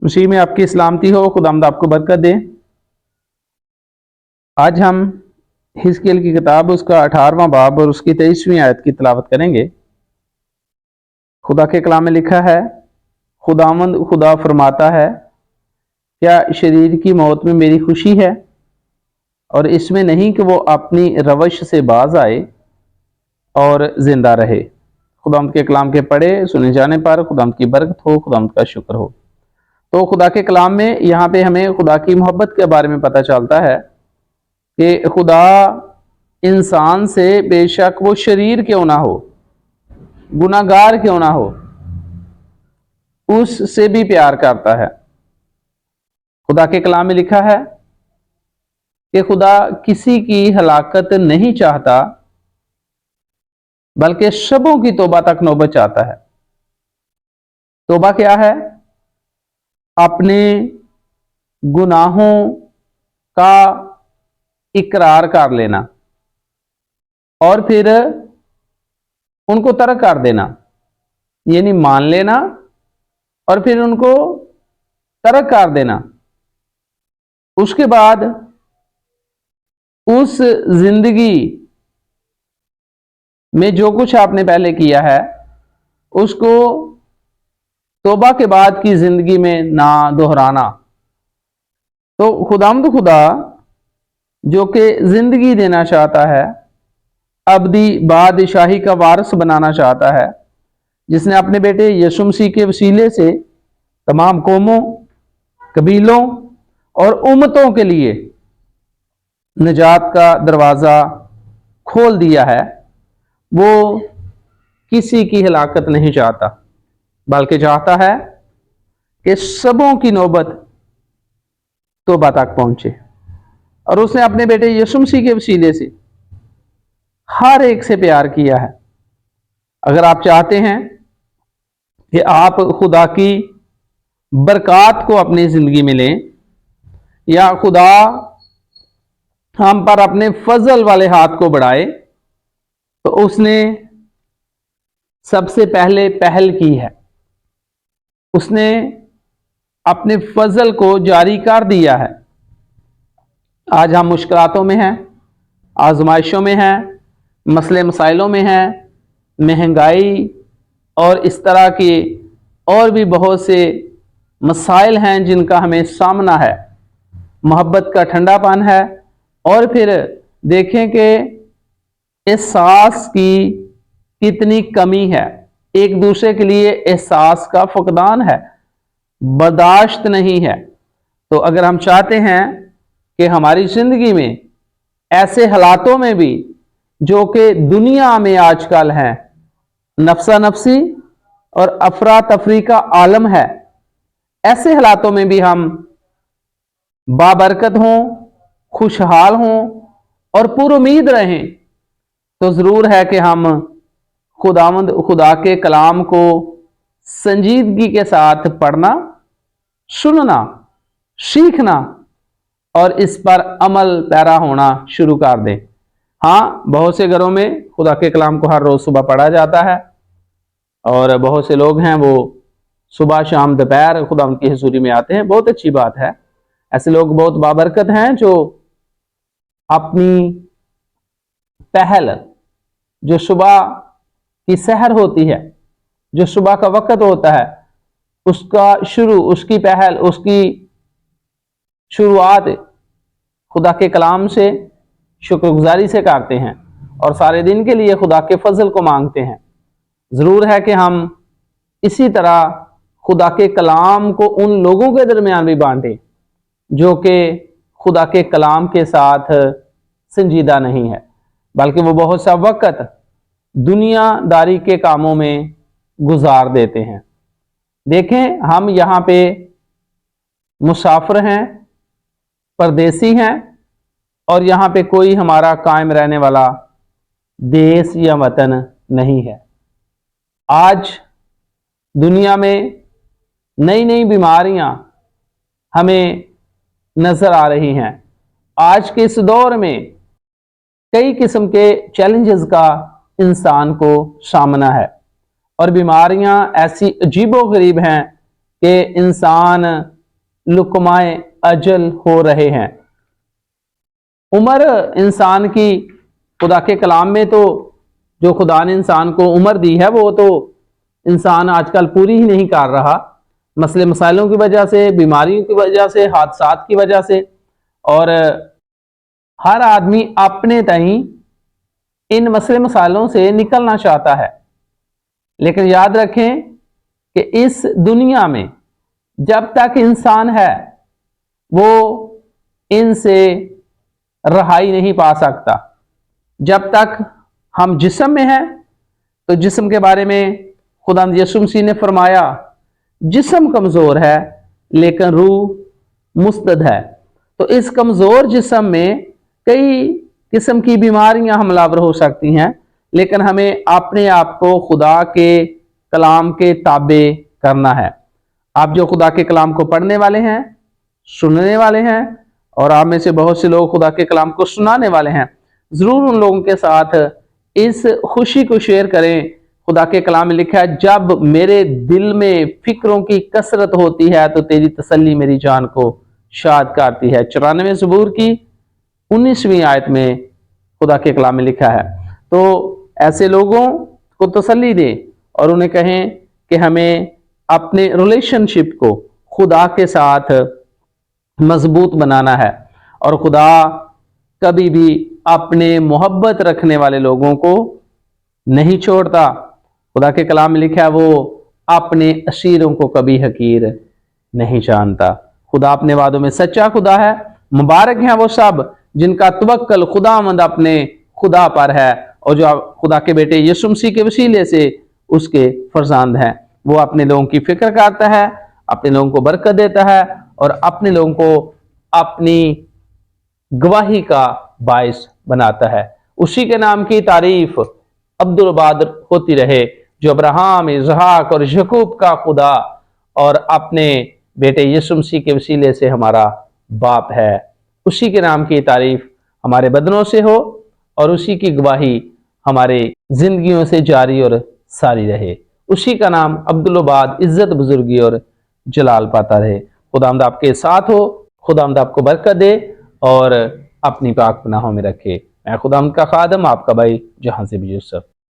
मसीह में आपकी सलामती हो, खुदावंद आपको बरकत दे। आज हम हिजकिय्याह की किताब उसका 18वां बाब और उसकी 23वीं आयत की तिलावत करेंगे। खुदा के कलाम में लिखा है, खुदावंद खुदा फरमाता है, क्या शरीर की मौत में मेरी खुशी है और इसमें नहीं कि वो अपनी रवश से बाज आए और जिंदा रहे। खुदावंद के कलाम के पढ़े सुने जाने पर खुदावंद की बरकत हो, खुदावंद का शुक्र हो। तो खुदा के कलाम में यहाँ पे हमें खुदा की मोहब्बत के बारे में पता चलता है कि खुदा इंसान से बेशक वो शरीर क्यों ना हो, गुनाहगार क्यों ना हो, उससे भी प्यार करता है। खुदा के कलाम में लिखा है कि खुदा किसी की हलाकत नहीं चाहता बल्कि सबों की तौबा तक नौबत चाहता है। तौबा क्या है? अपने गुनाहों का इकरार कर लेना और फिर उनको तर्क कर देना, यानी मान लेना और फिर उनको तर्क कर देना। उसके बाद उस जिंदगी में जो कुछ आपने पहले किया है उसको तौबा के बाद की जिंदगी में ना दोहराना। तो खुदावंद खुदा जो कि जिंदगी देना चाहता है, अब्दी बादशाही का वारिस बनाना चाहता है, जिसने अपने बेटे यीशु मसीह के वसीले से तमाम कौमों, कबीलों और उम्मतों के लिए निजात का दरवाज़ा खोल दिया है, वो किसी की हलाकत नहीं चाहता बल्कि चाहता है कि सबों की नौबत तौबा तक पहुंचे। और उसने अपने बेटे यीशु मसीह के वसीले से हर एक से प्यार किया है। अगर आप चाहते हैं कि आप खुदा की बरकत को अपनी जिंदगी में लें या खुदा हम पर अपने फजल वाले हाथ को बढ़ाए, तो उसने सबसे पहले पहल की है। उसने अपने फजल को जारी कर दिया है। आज हम मुश्किलातों में हैं, आजमाइशों में हैं, मसले मसाइलों में हैं, महंगाई और इस तरह के और भी बहुत से मसाइल हैं जिनका हमें सामना है। मोहब्बत का ठंडापन है और फिर देखें कि एहसास की कितनी कमी है, एक दूसरे के लिए एहसास का फकदान है, बर्दाश्त नहीं है। तो अगर हम चाहते हैं कि हमारी जिंदगी में ऐसे हालातों में भी जो कि दुनिया में आजकल हैं, नफसा नफसी और अफरा तफरी का आलम है, ऐसे हालातों में भी हम बाबरकत हों, खुशहाल हों और पुरुमीद रहें, तो जरूर है कि हम खुदावंद खुदा के कलाम को संजीदगी के साथ पढ़ना, सुनना, सीखना और इस पर अमल पैरा होना शुरू कर दें। हाँ, बहुत से घरों में खुदा के कलाम को हर रोज सुबह पढ़ा जाता है और बहुत से लोग हैं वो सुबह शाम दोपहर खुदा उनकी हुजूरी में आते हैं। बहुत अच्छी बात है, ऐसे लोग बहुत बाबरकत हैं जो अपनी पहल, जो सुबह की सहर होती है, जो सुबह का वक्त होता है, उसका उसकी पहल, उसकी शुरुआत खुदा के कलाम से शुक्रगुजारी से करते हैं और सारे दिन के लिए खुदा के फजल को मांगते हैं। ज़रूर है कि हम इसी तरह खुदा के कलाम को उन लोगों के दरमियान भी बांटें जो कि खुदा के कलाम के साथ संजीदा नहीं है, बल्कि वो बहुत सा वक्त दुनियादारी के कामों में गुजार देते हैं। देखें, हम यहाँ पे मुसाफिर हैं, परदेसी हैं और यहाँ पे कोई हमारा कायम रहने वाला देश या वतन नहीं है। आज दुनिया में नई नई बीमारियां हमें नजर आ रही हैं। आज के इस दौर में कई किस्म के चैलेंजेस का इंसान को सामना है और बीमारियां ऐसी अजीबो गरीब हैं कि इंसान लुकमाए अजल हो रहे हैं। उम्र इंसान की खुदा के कलाम में तो जो खुदा ने इंसान को उम्र दी है वो तो इंसान आजकल पूरी ही नहीं कर रहा, मसले मसाइलों की वजह से, बीमारियों की वजह से, हादसात की वजह से। और हर आदमी अपने तई इन मसले मसाइलों से निकलना चाहता है, लेकिन याद रखें कि इस दुनिया में जब तक इंसान है वो इनसे रहाई नहीं पा सकता। जब तक हम जिस्म में हैं तो जिस्म के बारे में खुदा यीशु मसीह ने फरमाया, जिस्म कमज़ोर है लेकिन रूह मुस्तद है। तो इस कमज़ोर जिस्म में कई किस्म की बीमारियां हमलावर हो सकती हैं, लेकिन हमें अपने आप को खुदा के कलाम के ताबे करना है। आप जो खुदा के कलाम को पढ़ने वाले हैं, सुनने वाले हैं, और आप में से बहुत से लोग खुदा के कलाम को सुनाने वाले हैं, ज़रूर उन लोगों के साथ इस खुशी को शेयर करें। खुदा के कलाम में लिखा है, जब मेरे दिल में फिक्रों की कसरत होती है तो तेरी तसल्ली मेरी जान को शाद करती है। 94 ज़बूर की 19वीं आयत में खुदा के कलाम में लिखा है। तो ऐसे लोगों को तसल्ली दे और उन्हें कहें कि हमें अपने रिलेशनशिप को खुदा के साथ मजबूत बनाना है, और खुदा कभी भी अपने मोहब्बत रखने वाले लोगों को नहीं छोड़ता। खुदा के कलाम में लिखा है, वो अपने असीरों को कभी हकीर नहीं जानता। खुदा अपने वादों में सच्चा खुदा है। मुबारक हैं वो सब जिनका तवक्कल खुदावंद अपने खुदा पर है, और जो खुदा के बेटे यीशु मसीह के वसीले से उसके फरजांद हैं। वो अपने लोगों की फिक्र करता है, अपने लोगों को बरकत देता है, और अपने लोगों को अपनी गवाही का बायस बनाता है। उसी के नाम की तारीफ अब्दुल बादर होती रहे, जो अब्राहम, इसहाक और याकूब का खुदा और अपने बेटे यीशु मसीह के वसीले से हमारा बाप है। उसी के नाम की तारीफ हमारे बदनों से हो, और उसी की गवाही हमारे जिंदगियों से जारी और सारी रहे। उसी का नाम अब्दुल-बाद इज्जत, बुजुर्गी और जलाल पाता रहे। खुदावंद आपके साथ हो, खुदावंद आपको बरकत दे और अपनी पाक पनाहों में रखे। मैं खुदावंद का खादम, आपका भाई जहां से भी यूसुफ।